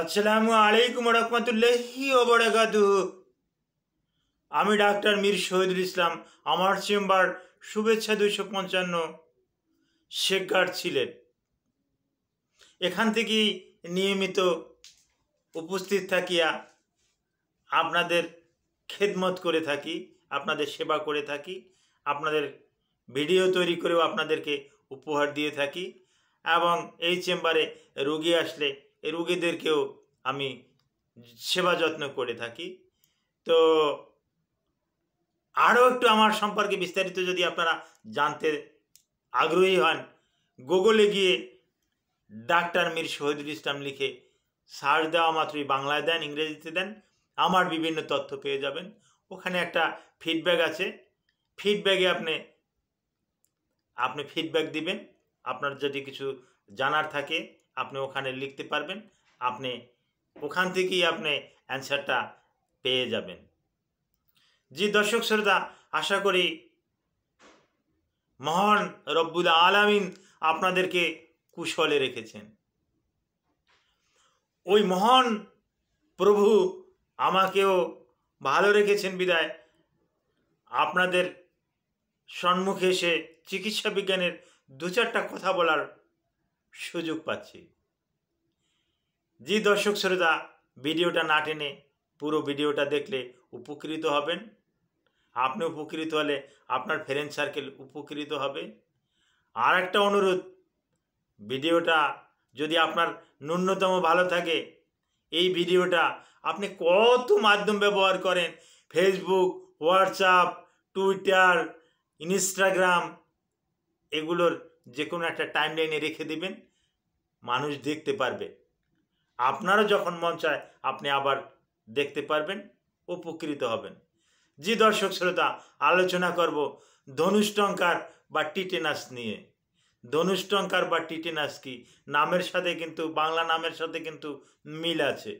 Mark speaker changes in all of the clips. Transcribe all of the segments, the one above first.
Speaker 1: আসসালামু আলাইকুম রহমতুল্লাহি ওয়া বারাকাতুহু। আমি ডাক্তার মীর শহীদুল ইসলাম। আমার চেম্বার শুভেচ্ছা 255 শেখগাঁট ছিলেন। এখান থেকেই নিয়মিত উপস্থিত থাকিয়া আপনাদের খেদমত করে থাকি, আপনাদের সেবা করে থাকি, আপনাদের ভিডিও তৈরি করেও আপনাদেরকে উপহার দিয়ে থাকি এবং এই চেম্বারে রোগী আসলে এই রোগীদেরকেও আমি সেবা যত্ন করে থাকি। তো আরও একটু আমার সম্পর্কে বিস্তারিত যদি আপনারা জানতে আগ্রহী হন, গুগলে গিয়ে ডাক্তার মীর শহীদুল ইসলাম লিখে সার্চ দেওয়া মাত্রই বাংলায় দেন, ইংরেজিতে দেন, আমার বিভিন্ন তথ্য পেয়ে যাবেন। ওখানে একটা ফিডব্যাক আছে, ফিডব্যাকে আপনি ফিডব্যাক দিবেন। আপনার যদি কিছু জানার থাকে আপনি ওখানে লিখতে পারবেন, আপনি ওখান থেকেই আপনি অ্যান্সারটা পেয়ে যাবেন। জি দর্শক শ্রোতা, আশা করি মহান রব্বুল আলামিন আপনাদেরকে কুশলে রেখেছেন। ওই মহান প্রভু আমাকেও ভালো রেখেছেন বিদায় আপনাদের সম্মুখে এসে চিকিৎসা বিজ্ঞানের দু চারটা কথা বলার সুযোগ পাচ্ছি। জি দর্শক শ্রোতা, ভিডিওটা না টেনে পুরো ভিডিওটা দেখলে উপকৃত হবেন। আপনি উপকৃত হলে আপনার ফ্রেন্ড সার্কেল উপকৃত হবে। আর একটা অনুরোধ, ভিডিওটা যদি আপনার ন্যূনতম ভালো থাকে, এই ভিডিওটা আপনি কত মাধ্যম ব্যবহার করেন, ফেসবুক, হোয়াটসঅ্যাপ, টুইটার, ইনস্টাগ্রাম, এগুলোর যে কোনো একটা টাইমলাইনে রেখে দিবেন, মানুষ দেখতে পারবে। আপনারও যখন মন চায় আপনি আবার দেখতে পারবেন, উপকৃত হবেন। জি দর্শক শ্রোতা, আলোচনা করব ধনুষ্টঙ্কার বা টিটেনাস নিয়ে। ধনুষ্টঙ্কার বা টিটেনাস কি, নামের সাথে কিন্তু বাংলা নামের সাথে কিন্তু মিল আছে।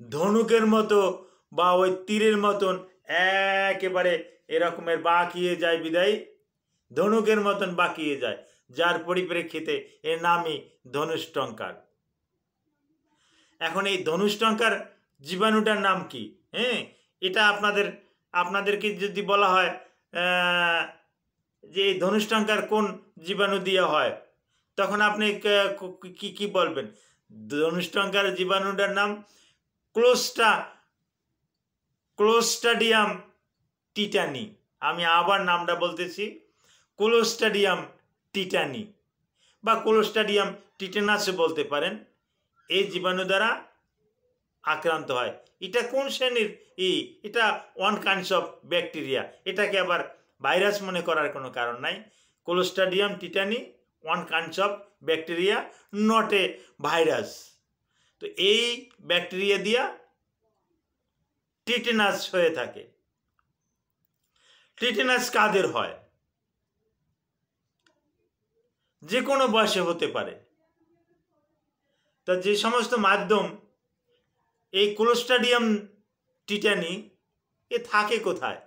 Speaker 1: ধনুকের মতো বা ওই তীরের মতন একেবারে এরকমের বাঁকিয়ে যায় বিদায় ধনুকের মতন বাঁকিয়ে যায়, যার পরিপ্রেক্ষিতে এর নামই ধনুষ্টঙ্কার। এখন এই ধনুষ্টঙ্কার জীবাণুটার নাম কি? এটা আপনাদেরকে যদি বলা হয় যে এই ধনুষ্টঙ্কার কোন জীবাণু দিয়ে হয়, তখন আপনি কি বলবেন? ধনুষ্টঙ্কার জীবাণুটার নাম ক্লোস্ট্রাডিয়াম টিটানি। আমি আবার নামটা বলতেছি, ক্লোস্ট্রাডিয়াম টিটানি বা ক্লোস্ট্রাডিয়াম টিটেনাসও বলতে পারেন। এই জীবাণু দ্বারা আক্রান্ত হয়। এটা কোন শ্রেণীর? এটা ওয়ান কাইন্ডস অফ ব্যাকটেরিয়া। এটাকে আবার ভাইরাস মনে করার কোনো কারণ নাই। Clostridium tetani one kinds of bacteria, not a virus. তো এই ব্যাকটেরিয়া দিয়া টিটেনাস হয়ে থাকে। টিটেনাস কাদের হয়? যে কোনো বয়সে হতে পারে। তা যে সমস্ত মাধ্যম এই ক্লোস্ট্রাডিয়াম টিটানি থাকে কোথায়?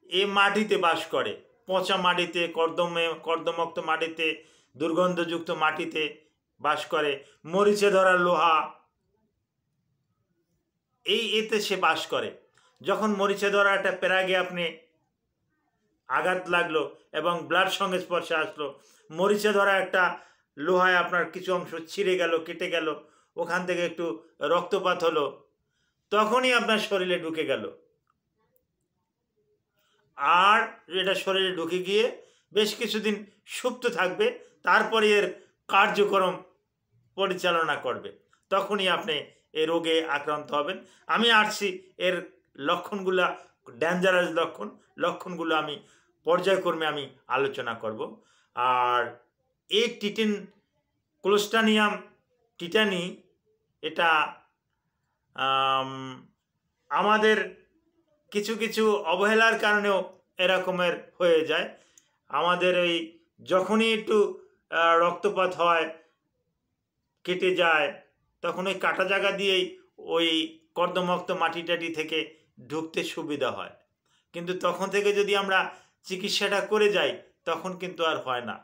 Speaker 1: এ মাটিতে বাস করে, পচা মাটিতে, কর্দমুক্ত মাটিতে, দুর্গন্ধযুক্ত মাটিতে বাস করে, মরিচে ধরা লোহা এতে সে বাস করে। যখন মরিচে ধরা একটা প্যারাগে আপনি আঘাত লাগলো এবং ব্লাড সংস্পর্শে আসলো, মরিচে ধরা একটা লোহায় আপনার কিছু অংশ ছিঁড়ে গেল, কেটে গেল, ওখান থেকে একটু রক্তপাত হলো, তখনই আপনার শরীরে ঢুকে গেল। আর এটা শরীরে ঢুকে গিয়ে বেশ কিছুদিন সুপ্ত থাকবে, তারপরে এর কার্যক্রম পরিচালনা করবে, তখনই আপনি এই রোগে আক্রান্ত হবেন। আমি আসছি এর লক্ষণগুলা, ডেঞ্জারাস লক্ষণগুলো আমি পর্যায়ক্রমে আমি আলোচনা করব। আর এই ক্লোস্ট্রাডিয়াম টিটানি এটা আমাদের কিছু কিছু অবহেলার কারণেও এরকমের হয়ে যায়। আমাদের ওই যখনই একটু রক্তপাত হয়, কেটে যায়, তখন ওই কাটা জায়গা দিয়েই ওই কর্দমুক্ত মাটি থেকে ঢুকতে সুবিধা হয়। কিন্তু তখন থেকে যদি আমরা চিকিৎসাটা করে যাই তখন কিন্তু আর হয় না।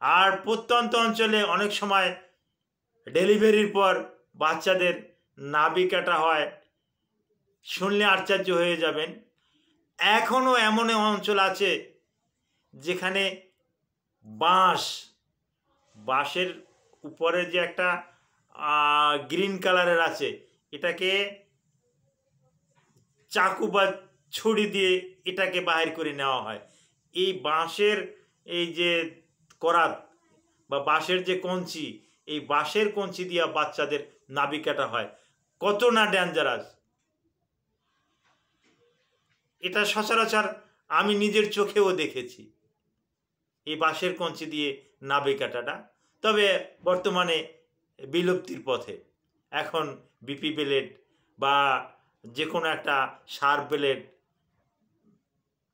Speaker 1: আর প্রত্যন্ত অঞ্চলে অনেক সময় ডেলিভারির পর বাচ্চাদের নাভি কাটা হয়, শুনলে আশ্চর্য হয়ে যাবেন। এখনও এমন অঞ্চল আছে যেখানে বাঁশের উপরে যে একটা গ্রিন কালারের আছে, এটাকে চাকু বা ছুরি দিয়ে এটাকে বাহির করে নেওয়া হয়। এই বাঁশের এই যে করাত বা বাঁশের যে কঞ্চি, এই বাঁশের কঞ্চি দিয়ে বাচ্চাদের নাভি কাটা হয়। কত না ডেঞ্জারাস! এটা সচরাচর আমি নিজের চোখেও দেখেছি, এই বাঁশের কঞ্চি দিয়ে নাভি কাটাটা। তবে বর্তমানে বিলুপ্তির পথে। এখন বিপি ব্লেড বা যে কোনো একটা শার্প ব্লেড,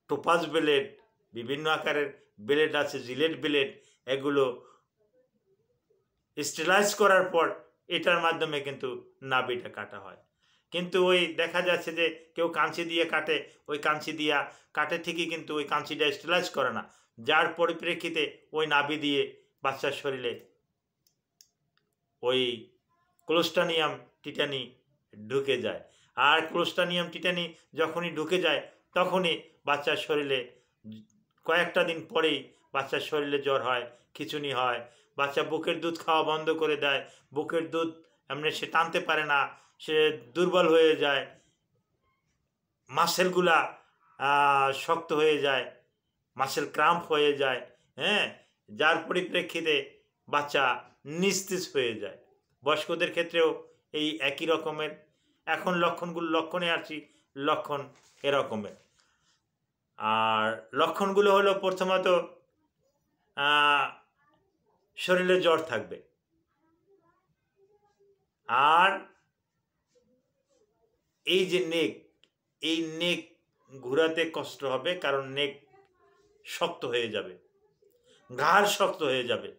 Speaker 1: টোপাজ ব্লেড, বিভিন্ন আকারের ব্লেড আছে, জিলেট ব্লেড, এগুলো স্টেলাইজ করার পর এটার মাধ্যমে কিন্তু নাভিটা কাটা হয়। কিন্তু ওই দেখা যাচ্ছে যে কেউ কাঁচি দিয়ে কাটে, ওই কাঁচি দিয়া কাটে ঠিকই, কিন্তু ওই কাঁচিটা স্টেলাইজ করে না, যার পরিপ্রেক্ষিতে ওই নাভি দিয়ে বাচ্চার শরীরে ওই ক্লোস্ট্রিডিয়াম টিটানি ঢুকে যায়। আর ক্লোস্ট্রিডিয়াম টিটানি যখনই ঢুকে যায় তখনই বাচ্চার শরীরে কয়েকটা দিন পরেই বাচ্চার শরীরে জ্বর হয়, খিঁচুনি হয়, বাচ্চা বুকের দুধ খাওয়া বন্ধ করে দেয়, বুকের দুধ এমনি সে টানতে পারে না, সে দুর্বল হয়ে যায়, মাসেলগুলা শক্ত হয়ে যায়, মাসেল ক্রাম্প হয়ে যায়, হ্যাঁ, যার পরিপ্রেক্ষিতে বাচ্চা নিস্তেজ হয়ে যায়। বয়স্কদের ক্ষেত্রেও এই একই রকমের। এখন লক্ষণে আসছি, লক্ষণ এরকমের। আর লক্ষণগুলো হলো, প্রথমত শরীরে জ্বর থাকবে, আর এই যে নেক ঘোরাতে কষ্ট হবে, কারণ নেক শক্ত হয়ে যাবে, ঘাড় শক্ত হয়ে যাবে।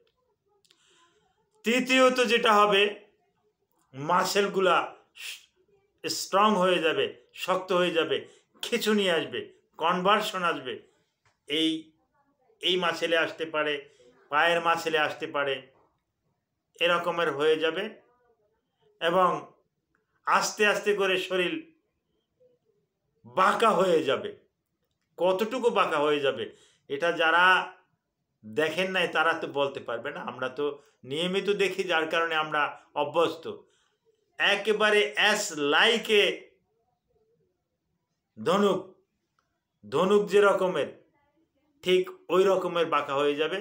Speaker 1: তৃতীয়ত যেটা হবে, মাসেলগুলা স্ট্রং হয়ে যাবে, শক্ত হয়ে যাবে, খিঁচুনি আসবে, কনভার্সন আসবে। এই মাসেলে আসতে পারে, পায়ের মাসেলে আসতে পারে, এরকমের হয়ে যাবে। এবং আস্তে আস্তে করে শরীর বাঁকা হয়ে যাবে। কতটুকু বাঁকা হয়ে যাবে এটা যারা দেখেন নাই তারা তো বলতে পারবে না। আমরা তো নিয়মিত দেখি, যার কারণে আমরা অভ্যস্ত। একেবারে অ্যাস লাইকে ধনুক যে রকমের, ঠিক ওই রকমের বাঁকা হয়ে যাবে।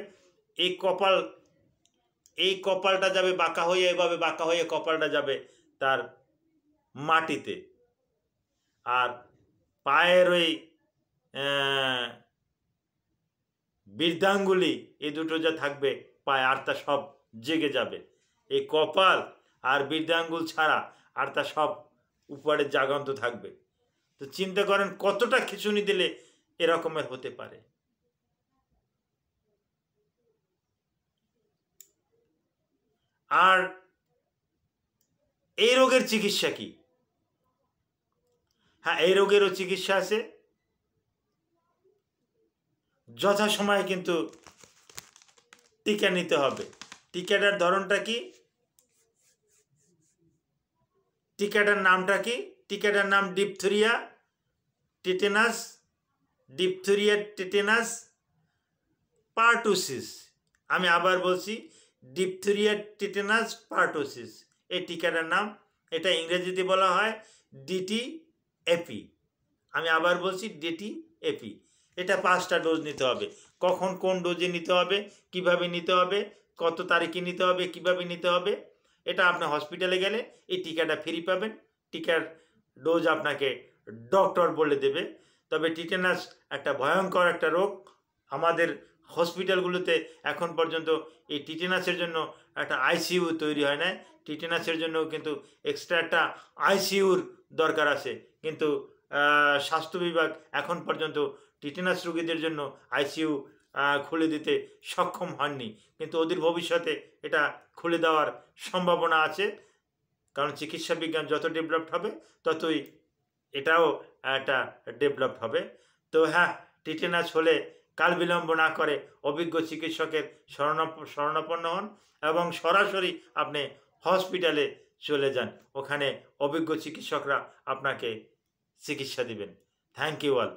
Speaker 1: এই কপালটা যাবে বাঁকা হয়ে, এভাবে বাঁকা হয়ে কপালটা যাবে তার মাটিতে। আর পায়ের ওই বৃদ্ধাঙ্গুলি, এই দুটো যা থাকবে পায়ে, আর তা সব জেগে যাবে। এই কপাল আর বৃদ্ধাঙ্গুল ছাড়া আর তা সব উপরে জাগন্ত থাকবে। তো চিন্তা করেন কতটা খিঁচুনি দিলে এরকমের হতে পারে। আর এই রোগের চিকিৎসা কি? হ্যাঁ, এই রোগেরও চিকিৎসা আছে। যথাসময়ে কিন্তু টিকা নিতে হবে। টিকাটার ধরনটা কি? টিকাটার নামটা কি? টিকাটার নাম ডিপথেরিয়া টেটেনাস পার্টুসিস। আমি আবার বলছি, ডিপথেরিয়া টেটেনাস পার্টুসিস এই টিকাটার নাম। এটা ইংরেজিতে বলা হয় DTAP। আমি আবার বলছি DTAP। এটা 5টা ডোজ নিতে হবে। কখন কোন ডোজে নিতে হবে, কিভাবে নিতে হবে, কত তারিখে নিতে হবে, কিভাবে নিতে হবে, এটা আপনি হসপিটালে গেলে এই টিকাটা ফ্রি পাবেন। টিকার ডোজ আপনাকে ডক্টর বলে দেবে। তবে টিটেনাস একটা ভয়ঙ্কর একটা রোগ। আমাদের হসপিটালগুলোতে এখন পর্যন্ত এই টিটেনাসের জন্য একটা ICU তৈরি হয় না। টিটেনাসের জন্য কিন্তু এক্সট্রা একটা ICUর দরকার আছে, কিন্তু স্বাস্থ্য বিভাগ এখন পর্যন্ত টিটেনাস রোগীদের জন্য ICU খুলে দিতে সক্ষম হননি। কিন্তু ওদের ভবিষ্যতে এটা খুলে দেওয়ার সম্ভাবনা আছে, কারণ চিকিৎসা বিজ্ঞান যত ডেভেলপড হবে ততই এটাও একটা ডেভেলপড হবে। তো হ্যাঁ, টিটেনাস হলে কাল বিলম্ব না করে অভিজ্ঞ চিকিৎসকের শরণাপন্ন হন এবং সরাসরি আপনি হসপিটালে চলে যান, ওখানে অভিজ্ঞ চিকিৎসকরা আপনাকে চিকিৎসা দিবেন। Thank you all.